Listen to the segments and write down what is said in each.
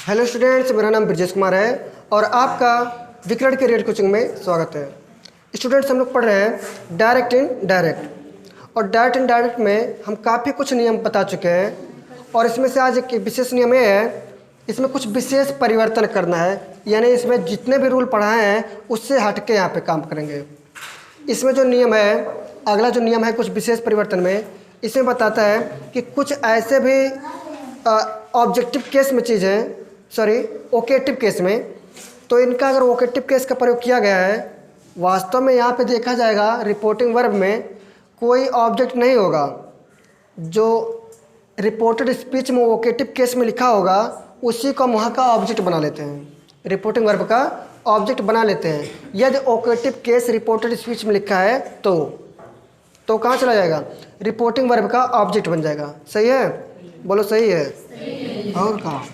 Hello students, मेरा नाम ब्रजेश कुमार है और आपका विकरण के रेट कोचिंग में स्वागत है। स्टूडेंट्स, हम लोग पढ़ रहे हैं डायरेक्ट इन डायरेक्ट और डायरेक्ट इन डायरेक्ट में हम काफ़ी कुछ नियम बता चुके हैं और इसमें से आज एक विशेष नियम ये है, इसमें कुछ विशेष परिवर्तन करना है। यानी इसमें जितने भी रूल पढ़ाए हैं उससे हट के यहाँ पर काम करेंगे। इसमें जो नियम है, अगला जो नियम है कुछ विशेष परिवर्तन में, इसमें बताता है कि कुछ ऐसे भी ऑब्जेक्टिव केस में चीज़ है, सॉरी ओकेटिव केस में, तो इनका अगर ओकेटिव केस का प्रयोग किया गया है, वास्तव में यहाँ पे देखा जाएगा रिपोर्टिंग वर्ब में कोई ऑब्जेक्ट नहीं होगा। जो रिपोर्टेड स्पीच में ओकेटिव केस में लिखा होगा उसी को हम वहाँ का ऑब्जेक्ट बना लेते हैं, रिपोर्टिंग वर्ब का ऑब्जेक्ट बना लेते हैं। यदि ओकेटिव केस रिपोर्टेड स्पीच में लिखा है तो कहाँ चला जाएगा, रिपोर्टिंग वर्ब का ऑब्जेक्ट बन जाएगा। सही है? बोलो सही है? और कहाँ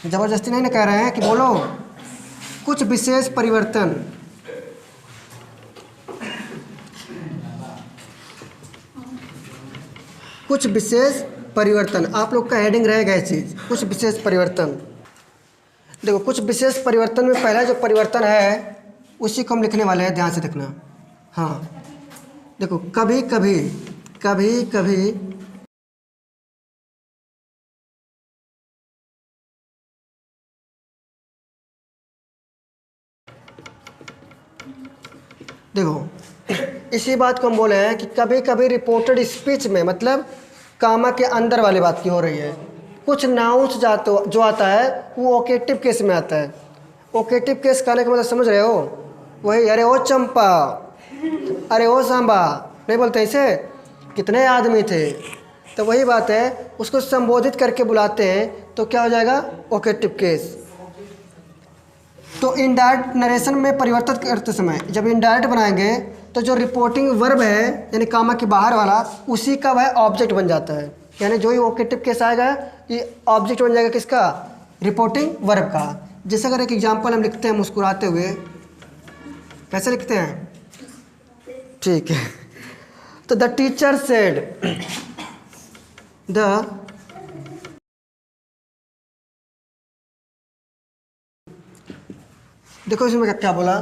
जबरदस्ती नहीं ना कह रहे हैं कि बोलो कुछ विशेष परिवर्तन। कुछ विशेष परिवर्तन आप लोग का हेडिंग रहेगा ये चीज़, कुछ विशेष परिवर्तन। देखो, कुछ विशेष परिवर्तन में पहला जो परिवर्तन है उसी को हम लिखने वाले हैं, ध्यान से देखना। हाँ देखो, कभी कभी कभी कभी देखो, इसी बात को हम बोले हैं कि कभी कभी रिपोर्टेड स्पीच में, मतलब कामा के अंदर वाली बात की हो रही है, कुछ नाउंस जो आता है वो ओकेटिव केस में आता है। ओकेटिव केस कहने का मतलब समझ रहे हो? वही अरे ओ चंपा, अरे ओ सांबा, नहीं बोलते इसे? कितने आदमी थे, तो वही बात है, उसको संबोधित करके बुलाते हैं तो क्या हो जाएगा, ओकेटिव केस। तो इनडायरेक्ट नरेशन में परिवर्तित करते समय जब इनडायरेक्ट बनाएंगे तो जो रिपोर्टिंग वर्ब है यानी कामा के बाहर वाला, उसी का वह ऑब्जेक्ट बन जाता है। यानी जो ही ओकेटिव केस आएगा ये ऑब्जेक्ट बन जाएगा किसका, रिपोर्टिंग वर्ब का। जैसे अगर एक एग्जांपल हम लिखते हैं मुस्कुराते हुए, कैसे लिखते हैं? ठीक है, तो द टीचर सेड, देखो इसमें क्या बोला,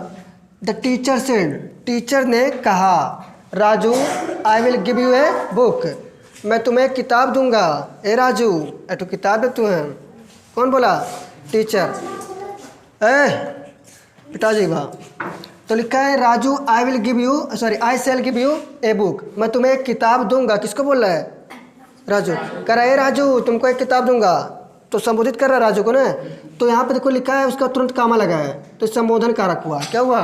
द टीचर सेड, टीचर ने कहा, Raju I will give you a book, मैं तुम्हें एक किताब दूंगा। ए राजू, तो किताब दे तुम्हें, कौन बोला? टीचर। पिताजी वाह। तो लिखा है Raju I will give you, sorry I shall give you a book, मैं तुम्हें एक किताब दूंगा। किसको बोल रहा है? राजू। कह रहा है राजू तुमको एक किताब दूंगा, तो संबोधित कर रहा है राजू को ना। तो यहाँ पे देखो लिखा है उसका तुरंत कामा लगा है, तो संबोधन कारक हुआ। क्या हुआ?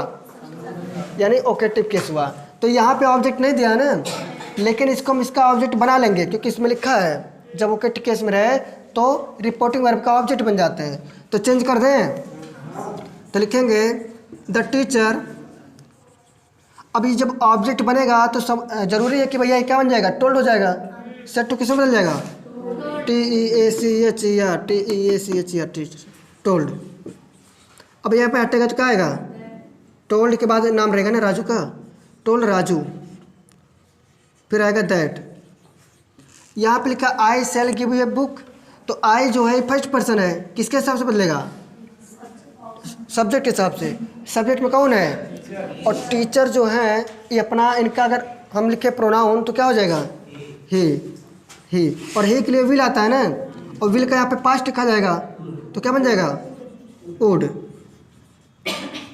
यानी ओकेटिव केस हुआ। तो यहाँ पे ऑब्जेक्ट नहीं दिया ना, लेकिन इसको हम इसका ऑब्जेक्ट बना लेंगे क्योंकि इसमें लिखा है जब ओकेटिव केस में रहे तो रिपोर्टिंग वर्ब का ऑब्जेक्ट बन जाते हैं। तो चेंज कर दें, तो लिखेंगे द टीचर। अभी जब ऑब्जेक्ट बनेगा तो सब जरूरी है कि भैया क्या बन जाएगा, टोल्ड हो जाएगा। सेट टू किसमें बदल जाएगा? TEACHER, told. अब यहाँ पे हटेगा तो क्या आएगा? टोल्ड के बाद नाम रहेगा ना राजू का, टोल्ड राजू। फिर आएगा दैट। यहाँ पे लिखा I shall give you a book, तो आई जो है फर्स्ट पर्सन है, किसके हिसाब से बदलेगा? सब्जेक्ट के हिसाब से। सब्जेक्ट में कौन है? और टीचर जो है ये अपना, इनका अगर हम लिखे प्रोनाउन तो क्या हो जाएगा? ही। और ही के लिए विल आता है ना, और विल का यहाँ पे पास्ट लिखा जाएगा तो क्या बन जाएगा? वुड।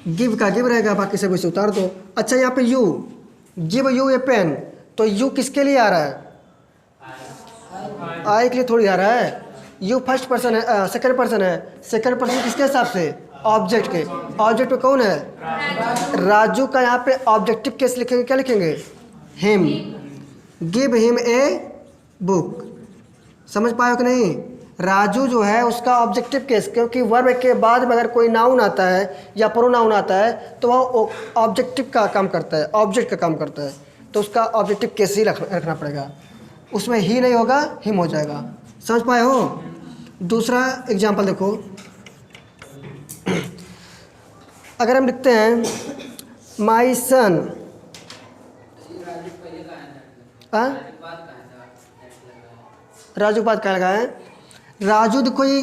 गिव का गिव रहेगा, बाकी सब इसे उतार दो। अच्छा, यहाँ पे you, give you a pen, तो यू किसके लिए आ रहा है? आई के लिए थोड़ी आ रहा है। यू फर्स्ट पर्सन है, सेकंड पर्सन है। सेकंड पर्सन किसके हिसाब से? ऑब्जेक्ट के। ऑब्जेक्ट में कौन है? राजू का यहाँ पे ऑब्जेक्टिव केस लिखेंगे, क्या लिखेंगे? Him. Give him a book. समझ पाए कि नहीं? राजू जो है उसका ऑब्जेक्टिव केस, क्योंकि वर्ब के बाद में अगर कोई नाउन आता है या प्रोनाउन आता है तो वह ऑब्जेक्टिव का काम करता है, ऑब्जेक्ट का काम करता है, तो उसका ऑब्जेक्टिव केस ही रखना पड़ेगा। उसमें ही नहीं होगा, हिम हो जाएगा। समझ पाए हो? दूसरा एग्जाम्पल देखो, अगर हम लिखते हैं माई सन, राजू के बाद क्या लगाए? राजू देखो ये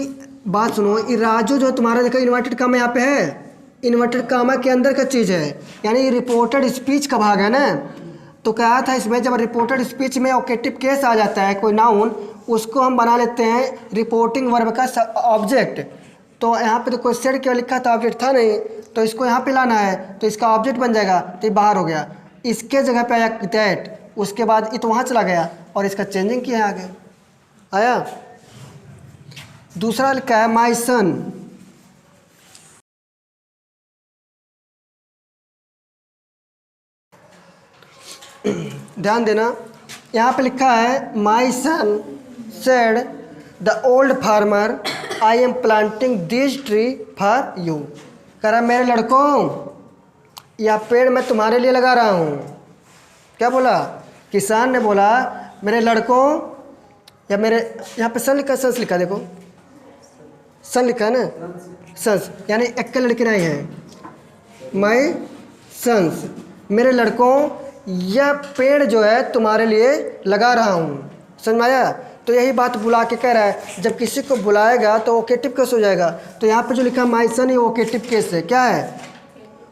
बात सुनो, ये राजू जो तुम्हारा देखो इन्वर्टेड कामा यहाँ पे है, इन्वर्टेड कामा के अंदर का चीज़ है, यानी ये रिपोर्टेड स्पीच का भाग है ना। तो क्या था इसमें, जब रिपोर्टेड स्पीच में ओकेटिव केस आ जाता है कोई नाउन, उसको हम बना लेते हैं रिपोर्टिंग वर्ब का ऑब्जेक्ट। तो यहाँ पे तो कोई सेड क्या लिखा था, ऑब्जेक्ट था नहीं, तो इसको यहाँ पे लाना है तो इसका ऑब्जेक्ट बन जाएगा, तो ये बाहर हो गया। इसके जगह पे आया दैट, उसके बाद ये तो वहाँ चला गया और इसका चेंजिंग किया आगे आया। दूसरा लिखा है माई सन, ध्यान देना, यहाँ पे लिखा है my son said the old farmer I am planting this tree for you. कह रहा मेरे लड़कों, यह पेड़ मैं तुम्हारे लिए लगा रहा हूँ। क्या बोला किसान ने, बोला मेरे लड़कों, या मेरे यहाँ पे सन लिखा, सन्स लिखा, देखो सन लिखा है ना, सन्स यानी एक लड़के नहीं है, माई सन्स, मेरे लड़कों यह पेड़ जो है तुम्हारे लिए लगा रहा हूँ। समझ में आया। तो यही बात बुला के कह रहा है, जब किसी को बुलाएगा तो ओकेटिव केस हो जाएगा। तो यहाँ पे जो लिखा माई सन, ये ओकेटिव केस है। क्या है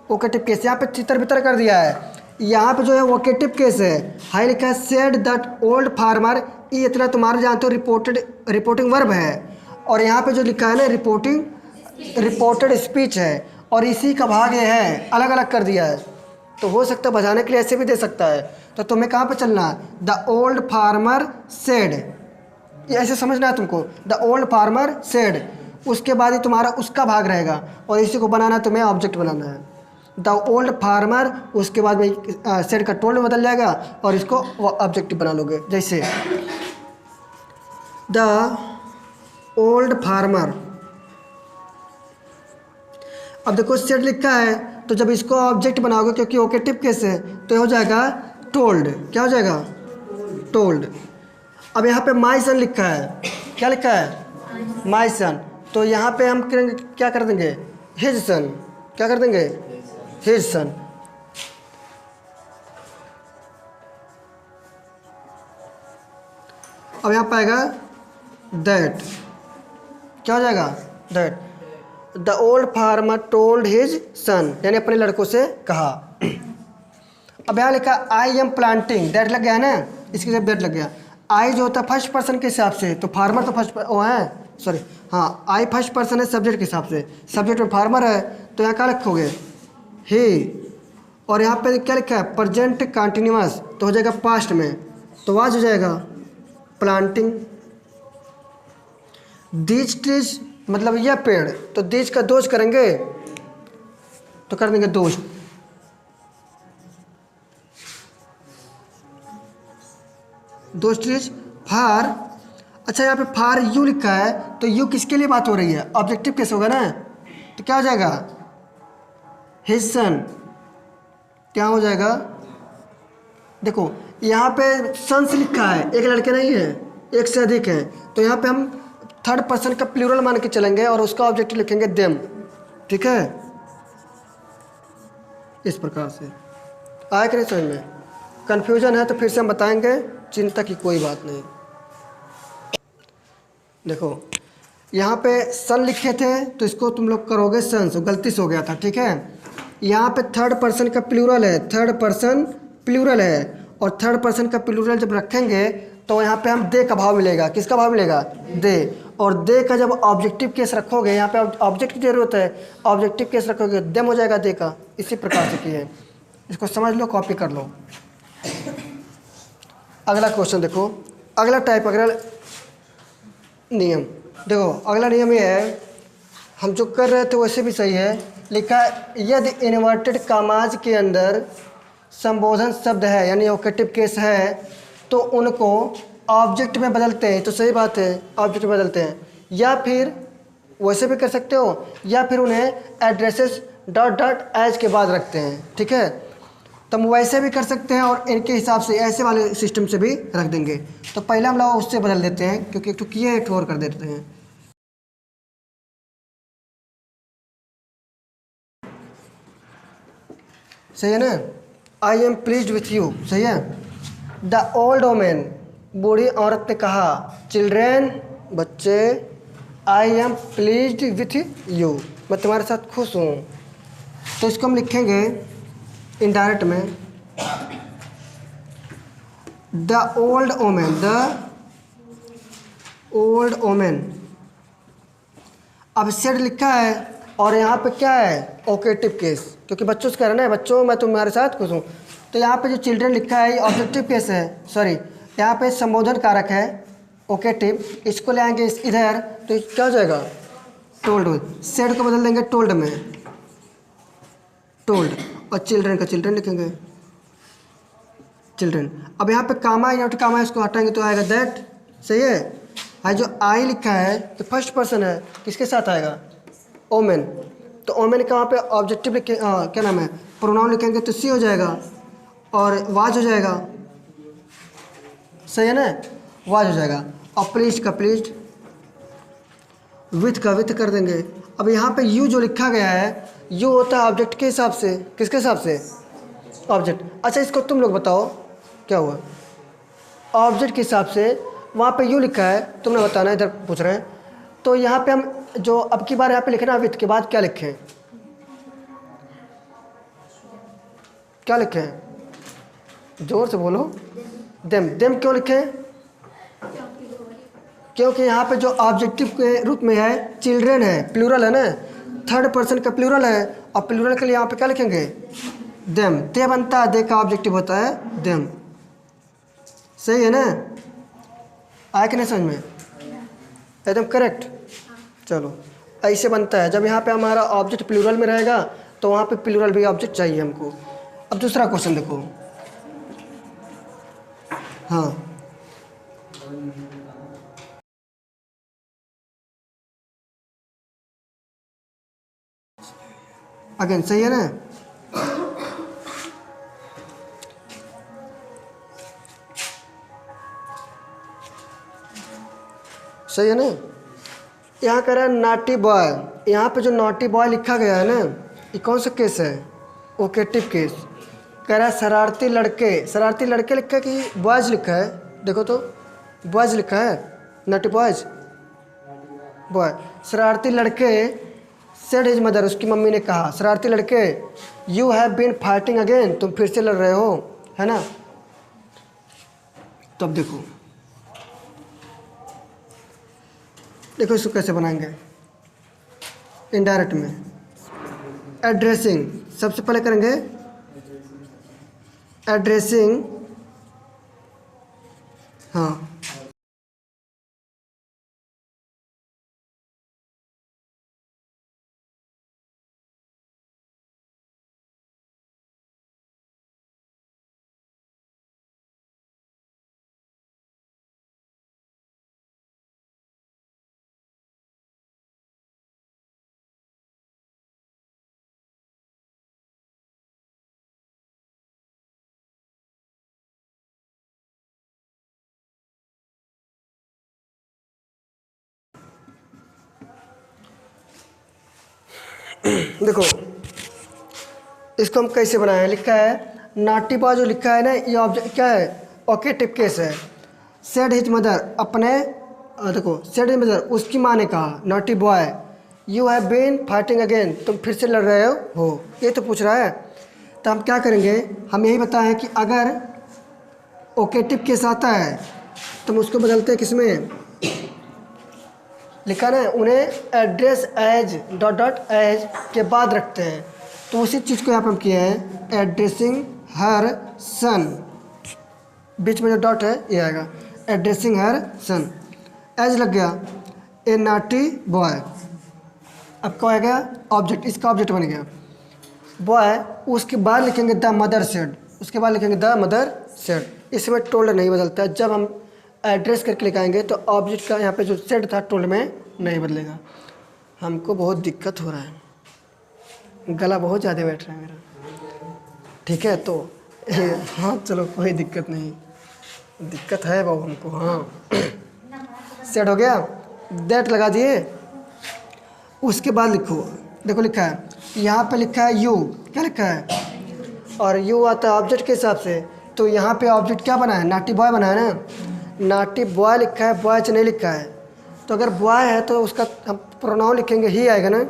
ओकेटिव केस, यहाँ पे चितर बितर कर दिया है। यहाँ पे जो है ओकेटिव केस है, हाई लिखा है सेड दैट ओल्ड फार्मर, ये इतना तुम्हारे जानते हो रिपोर्टिंग वर्ब है, और यहाँ पे जो लिखा है ना रिपोर्टेड स्पीच है, और इसी का भाग ये है, अलग अलग कर दिया है। तो हो सकता है बजाने के लिए ऐसे भी दे सकता है। तो तुम्हें कहाँ पे चलना है, द ओल्ड फार्मर सेड, ये ऐसे समझना है तुमको, द ओल्ड फार्मर सेड, उसके बाद ही तुम्हारा उसका भाग रहेगा, और इसी को बनाना तुम्हें ऑब्जेक्ट बनाना है, द ओल्ड फार्मर, उसके बाद में सेड का टोल्ड बदल जाएगा और इसको ऑब्जेक्टिव बना लोगे। जैसे द ओल्ड फार्मर, अब देखो सेड लिखा है, तो जब इसको ऑब्जेक्ट बनाओगे, क्योंकि ओकेटिव केस है, तो ये हो जाएगा टोल्ड। क्या हो जाएगा टोल्ड। अब यहाँ पे माई सन लिखा है, क्या लिखा है माई सन, तो यहाँ पे हम क्या कर देंगे हिज सन, क्या कर देंगे हिज सन। अब यहाँ पे आएगा दैट, क्या हो जाएगा that, the old farmer told his son, यानी अपने लड़कों से कहा। अब यहाँ लिखा आई एम प्लांटिंग, दैट लग गया है ना, इसकी जब दैट लग गया, आई जो होता है फर्स्ट पर्सन के हिसाब से, तो फार्मर तो फर्स्ट वो है, सॉरी हाँ, आई फर्स्ट पर्सन है सब्जेक्ट के हिसाब से, सब्जेक्ट में फार्मर है, तो यहाँ क्या लिखोगे ही, और यहाँ पे क्या लिखा है प्रेजेंट कंटिन्यूअस, तो हो जाएगा पास्ट में, तो आज हो जाएगा प्लांटिंग। दीज ट्रीज मतलब यह पेड़, तो दीज का दोष करेंगे तो कर देंगे दोष, दोष ट्रीज फार। अच्छा यहाँ पे फार यू लिखा है, तो यू किसके लिए बात हो रही है, ऑब्जेक्टिव केस होगा ना, तो क्या हो जाएगा हिज सन। क्या हो जाएगा, देखो यहाँ पे सन्स लिखा है, एक लड़के नहीं है, एक से अधिक है, तो यहाँ पे हम थर्ड पर्सन का प्लूरल मान के चलेंगे और उसका ऑब्जेक्टिव लिखेंगे देम। ठीक है, इस प्रकार से आया कि नहीं समझ में। कन्फ्यूजन है तो फिर से हम बताएंगे, चिंता की कोई बात नहीं। देखो यहाँ पे सन लिखे थे, तो इसको तुम लोग करोगे सन्स, गलती से हो गया था। ठीक है, यहाँ पे थर्ड पर्सन का प्लूरल है, थर्ड पर्सन प्लूरल है, और थर्ड पर्सन का प्लूरल जब रखेंगे तो यहाँ पे हम दे का भाव मिलेगा। किसका भाव मिलेगा दे, और दे का जब ऑब्जेक्टिव केस रखोगे, यहाँ पे ऑब्जेक्ट की जरूरत है, ऑब्जेक्टिव केस रखोगे देम हो जाएगा दे का। इसी प्रकार से किए, इसको समझ लो, कॉपी कर लो। अगला क्वेश्चन देखो, अगला टाइप, अगला नियम देखो, अगला नियम ये है, हम जो कर रहे थे वैसे भी सही है। लिखा यदि इन्वर्टेड कामाज के अंदर संबोधन शब्द है यानी ओकेटिव केस है, तो उनको ऑब्जेक्ट में बदलते हैं। तो सही बात है, ऑब्जेक्ट में बदलते हैं, या फिर वैसे भी कर सकते हो, या फिर उन्हें एड्रेसेस डॉट डॉट एज के बाद रखते हैं। ठीक है, तो हम वैसे भी कर सकते हैं और इनके हिसाब से ऐसे वाले सिस्टम से भी रख देंगे। तो पहले हम लोग उससे बदल देते हैं, क्योंकि एक तो किए एक और कर देते हैं। सही है ना, I am pleased with you, सही है। द ओल्ड वोमेन, बूढ़ी औरत ने कहा, चिल्ड्रेन बच्चे, I am pleased with you, मैं तुम्हारे साथ खुश हूँ। तो इसको हम लिखेंगे इनडायरेक्ट में, the old woman, the old woman. अब सेड लिखा है और यहाँ पे क्या है, ओकेटिव केस, क्योंकि बच्चों से कह रहे हैं ना, बच्चों मैं तुम्हारे साथ खुश हूँ। तो यहाँ पे जो चिल्ड्रन लिखा है ये ऑब्जेक्टिव केस है, सॉरी यहाँ पे संबोधन कारक है ओकेटिव, इसको ले आएंगे इधर तो क्या हो जाएगा, टोल्ड। सेड को बदल देंगे टोल्ड में, टोल्ड, और चिल्ड्रन का चिल्ड्रन लिखेंगे, चिल्ड्रन। अब यहाँ पे कामा या कामा इसको हटाएंगे तो आएगा दैट, सही है। हाँ, जो आई लिखा है तो फर्स्ट पर्सन है, किसके साथ आएगा, ओमेन। तो ओमेन का वहाँ पे ऑब्जेक्टिव लिखे, क्या नाम है, प्रोनाउन लिखेंगे तो सी हो जाएगा और वाज हो जाएगा, सही है ना, वाज हो जाएगा। और प्लीज का प्लीज, विथ का विथ कर देंगे। अब यहाँ पे यू जो लिखा गया है, यू होता है ऑब्जेक्ट के हिसाब से, किसके हिसाब से, ऑब्जेक्ट। अच्छा इसको तुम लोग बताओ क्या हुआ, ऑब्जेक्ट के हिसाब से वहाँ पे यू लिखा है, तुमने बताना, इधर पूछ रहे हैं। तो यहाँ पे हम जो अब की बार यहाँ पे लिखना, विथ के बाद क्या लिखें, क्या लिखें, जोर से बोलो, देम। देम क्यों लिखें, क्योंकि यहाँ पे जो ऑब्जेक्टिव के रूप में है चिल्ड्रेन है, प्लूरल है ना, थर्ड पर्सन का प्लूरल है, और प्लूरल के लिए यहाँ पे क्या लिखेंगे, देम। दे बनता है, दे का ऑब्जेक्टिव होता है देम, सही है ना, आया कि नहीं समझ में, एकदम करेक्ट। चलो ऐसे बनता है, जब यहाँ पे हमारा ऑब्जेक्ट प्लूरल में रहेगा तो वहाँ पे प्लूरल भी ऑब्जेक्ट चाहिए हमको। अब दूसरा क्वेश्चन देखो, हाँ अगेन, सही है ना, सही है ना। यहाँ कह रहा है नॉटी बॉय, यहाँ पे जो नॉटी बॉय लिखा गया है ना, ये कौन सा केस है, ओकेटिव केस। कह रहा है शरारती लड़के, शरारती लड़के लिखा है कि बॉयज लिखा है, देखो तो बॉयज लिखा है, नॉटी बॉयज, बॉय। शरारती लड़के, सेड हिज मदर, उसकी मम्मी ने कहा, शरारती लड़के, you have been fighting again, तुम फिर से लड़ रहे हो, है ना। तो अब देखो, देखो इसको कैसे बनाएंगे इनडायरेक्ट में, एड्रेसिंग, सबसे पहले करेंगे एड्रेसिंग, हाँ देखो इसको हम कैसे बनाए हैं, लिखा है नॉटी बॉय, जो लिखा है ना ये ऑब्जेक्ट क्या है, ओकेटिव केस है। सेड हिज मदर, अपने देखो सेड हिज मदर, उसकी माँ ने कहा, naughty boy, you have been fighting again, तुम फिर से लड़ रहे हो, ये तो पूछ रहा है। तो हम क्या करेंगे, हम यही बताएं कि अगर ओकेटिव केस आता है तो हम उसको बदलते हैं किसमें, लिखा ना उन्हें address as dot dot as के बाद रखते हैं, तो उसी चीज़ को यहाँ पर हम किए हैं, एड्रेसिंग हर सन, बीच में जो डॉट है ये आएगा, एड्रेसिंग हर सन, एज लग गया, ए नॉटी बॉय। अब क्या हो गया, ऑब्जेक्ट, इसका ऑब्जेक्ट बन गया बॉय। उसके बाद लिखेंगे द मदर सेड, उसके बाद लिखेंगे द मदर सेड, इसमें टोल्ड नहीं बदलता है। जब हम एड्रेस करके लिखाएंगे तो ऑब्जेक्ट का यहाँ पे जो सेड था टोल्ड में नहीं बदलेगा। हमको बहुत दिक्कत हो रहा है, गला बहुत ज़्यादा बैठ रहा है मेरा, ठीक है। तो हाँ चलो कोई दिक्कत नहीं, दिक्कत है बाबू हमको, हाँ सेट हो गया, दैट लगा दिए। उसके बाद लिखो, देखो लिखा है यहाँ पे, लिखा है यू, क्या लिखा है, और यू आता है ऑब्जेक्ट के हिसाब से, तो यहाँ पे ऑब्जेक्ट क्या बना है, नॉटी बॉय बना है ना, नॉटी बॉय लिखा है, बॉयज नहीं लिखा है। तो अगर बॉय है तो उसका हम प्रोनाउन लिखेंगे ही आएगा ना।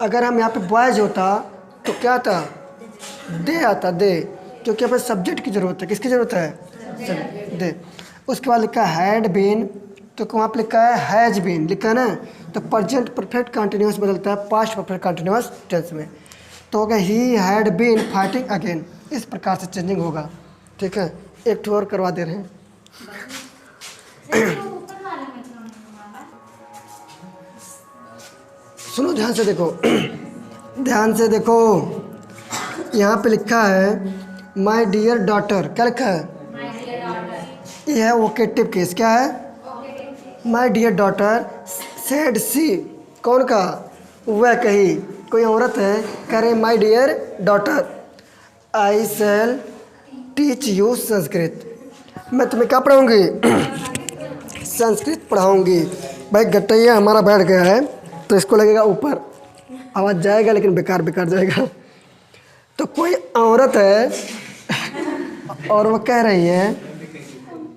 अगर हम यहाँ पे बॉयज होता तो क्या आता, दे आता, दे, क्योंकि हमें सब्जेक्ट की ज़रूरत है। किसकी ज़रूरत है, दे। उसके बाद लिखा है हैड बीन, तो वहाँ पे लिखा है हैज बीन, लिखा है ना। तो प्रेजेंट परफेक्ट कंटिन्यूस बदलता है पास्ट परफेक्ट कंटिन्यूस टेंस में। तो होगा ही हैड बीन फाइटिंग अगेन, इस प्रकार से चेंजिंग होगा। ठीक है, एक ठो और करवा दे रहे हैं। सुनो ध्यान से देखो, ध्यान से देखो, यहाँ पे लिखा है माई डियर डॉटर। क्या लिखा है, ये है वोकेटिव केस। क्या है, my dear daughter said she, कौन का, वह कही, कोई औरत है, कह रहे my dear daughter I shall teach you Sanskrit, मैं तुम्हें क्या पढ़ाऊँगी, संस्कृत पढ़ाऊँगी। भाई गट्टैया हमारा बैठ गया है तो इसको लगेगा ऊपर, आवाज़ जाएगा लेकिन बेकार बेकार जाएगा। तो कोई औरत है और वो कह रही है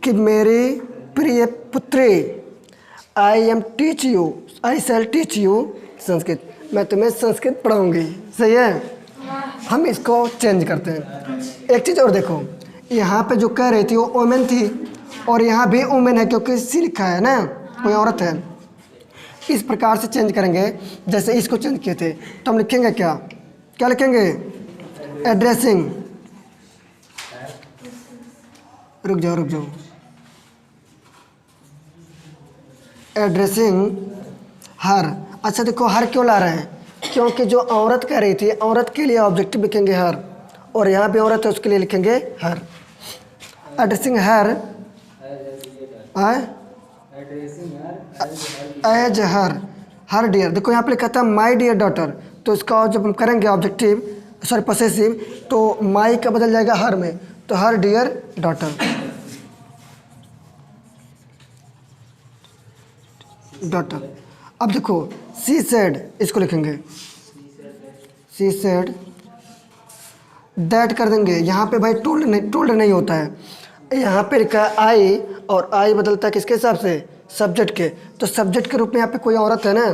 कि मेरी प्रिय पुत्री I am teach you, I shall teach you Sanskrit, मैं तुम्हें संस्कृत पढ़ाऊँगी। सही है, हम इसको चेंज करते हैं। एक चीज़ और देखो, यहाँ पे जो कह रही थी वो वुमेन थी और यहाँ भी वुमेन है क्योंकि सी लिखा है ना, कोई औरत है। इस प्रकार से चेंज करेंगे जैसे इसको चेंज किए थे। तो हम लिखेंगे क्या, क्या लिखेंगे, एड्रेसिंग, रुक जाओ, एड्रेसिंग हर। अच्छा देखो, हर क्यों ला रहे हैं, क्योंकि जो औरत कह रही थी, औरत के लिए ऑब्जेक्टिव लिखेंगे हर, और यहाँ भी औरत है उसके लिए लिखेंगे हर। एड्रेसिंग हर एज हर डियर। देखो यहाँ पे लिखा था माई डियर डॉटर, तो इसका जब हम करेंगे ऑब्जेक्टिव, सॉरी पॉसेसिव, तो माई का बदल जाएगा हर में, तो हर डियर डॉटर। अब देखो सी सेड, इसको लिखेंगे सी सेड दैट कर देंगे। यहाँ पे भाई टोल्ड नहीं होता है, यहाँ पे लिखा है आई, और आई बदलता है किसके हिसाब से, सब्जेक्ट के। तो सब्जेक्ट के रूप में यहाँ पे कोई औरत है ना,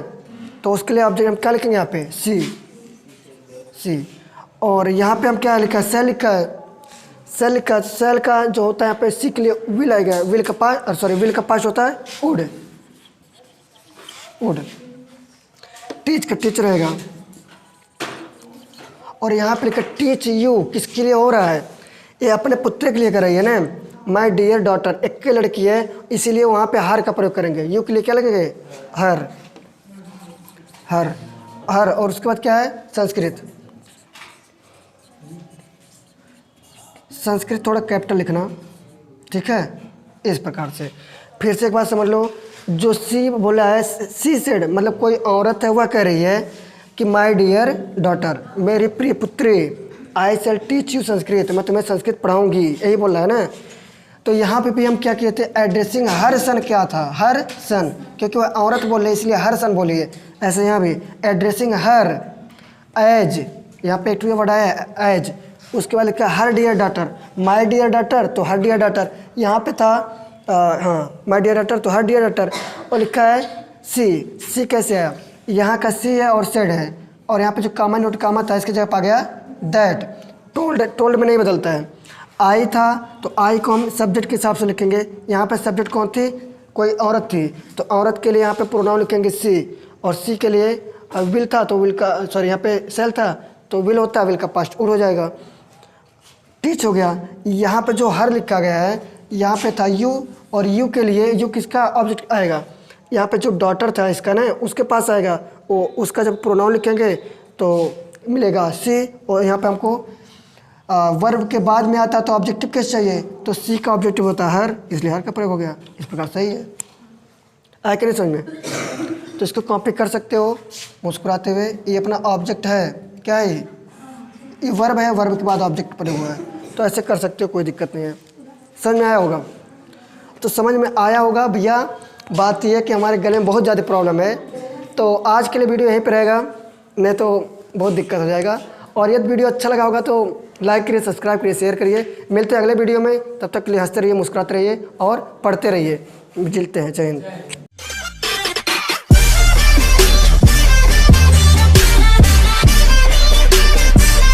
तो उसके लिए ऑब्जेक्ट हम क्या लिखेंगे, यहाँ पे सी। और यहाँ पे हम क्या लिखा है, सेल लिखा है, सेल का जो होता है यहाँ पे सी के लिए विल आएगा, विल का पास होता है वुड, टीच का टीच रहेगा। और यहाँ पे लिखा टीच यू, किसके लिए हो रहा है, ये अपने पुत्र के लिए कर रही है ना। माई डियर डॉटर, एक की लड़की है, इसीलिए वहाँ पे हर का प्रयोग करेंगे। यू के लिए क्या लगेंगे, हर। और उसके बाद क्या है, संस्कृत थोड़ा कैपिटल लिखना, ठीक है, इस प्रकार से। फिर से एक बात समझ लो, जो सी बोला है, सी सेड मतलब कोई औरत है वह कह रही है कि माई डियर डॉटर, मेरी प्रिय पुत्री, आई शैल टीच यू संस्कृत, मैं तुम्हें संस्कृत पढ़ाऊँगी, यही बोल रहा है ना। तो यहाँ पे भी हम क्या किए थे, एड्रेसिंग हर सन, क्या था, हर सन, क्योंकि वह औरत बोल रही है इसलिए हर सन बोलिए। ऐसे यहाँ भी एड्रेसिंग हर एज, यहाँ पे एक वर्ड आया एज, उसके बाद लिखा her dear daughter, my dear daughter, तो हर डियर डॉटर, यहाँ पे था हाँ माई डियर डॉटर, तो हर डियर डॉटर, और लिखा है सी कैसे आया, यहाँ का सी है और सेड है, और यहाँ पे जो कामा नोट कामा था इसकी जगह पा गया दैट। टोल्ड में नहीं बदलता है। आई था तो आई को हम सब्जेक्ट के हिसाब से लिखेंगे, यहाँ पे सब्जेक्ट कौन थी, कोई औरत थी, तो औरत के लिए यहाँ पे प्रोनाउन लिखेंगे सी, और सी के लिए विल था तो विल का, सॉरी यहाँ पे सेल था तो विल होता है, विल का पास्ट उड़ हो जाएगा। टीच हो गया। यहाँ पे जो हर लिखा गया है, यहाँ पे था यू, और यू के लिए यू किसका ऑब्जेक्ट आएगा, यहाँ पे जो डॉटर था इसका ना, उसके पास आएगा, वो उसका जब प्रोनाउन लिखेंगे तो मिलेगा सी, और यहाँ पे हमको वर्ब के बाद में आता है तो ऑब्जेक्टिव केस चाहिए, तो सी का ऑब्जेक्टिव होता है हर, इसलिए हर का प्रयोग हो गया। इस प्रकार सही है, आया कि नहीं समझ में। तो इसको कॉपी कर सकते हो मुस्कुराते हुए, ये अपना ऑब्जेक्ट है, क्या है ये वर्ब है, वर्ब के बाद ऑब्जेक्ट प्रयोग हुआ है, तो ऐसे कर सकते हो, कोई दिक्कत नहीं है। समझ में आया होगा, तो समझ में आया होगा भैया। बात यह है कि हमारे गले में बहुत ज़्यादा प्रॉब्लम है, तो आज के लिए वीडियो यहीं पर रहेगा, नहीं तो बहुत दिक्कत हो जाएगा। और यदि वीडियो अच्छा लगा होगा तो लाइक करिए, सब्सक्राइब करिए, शेयर करिए। मिलते हैं अगले वीडियो में, तब तक के लिए हंसते रहिए, मुस्कुराते रहिए और पढ़ते रहिए। मिलते हैं, जय हिंद।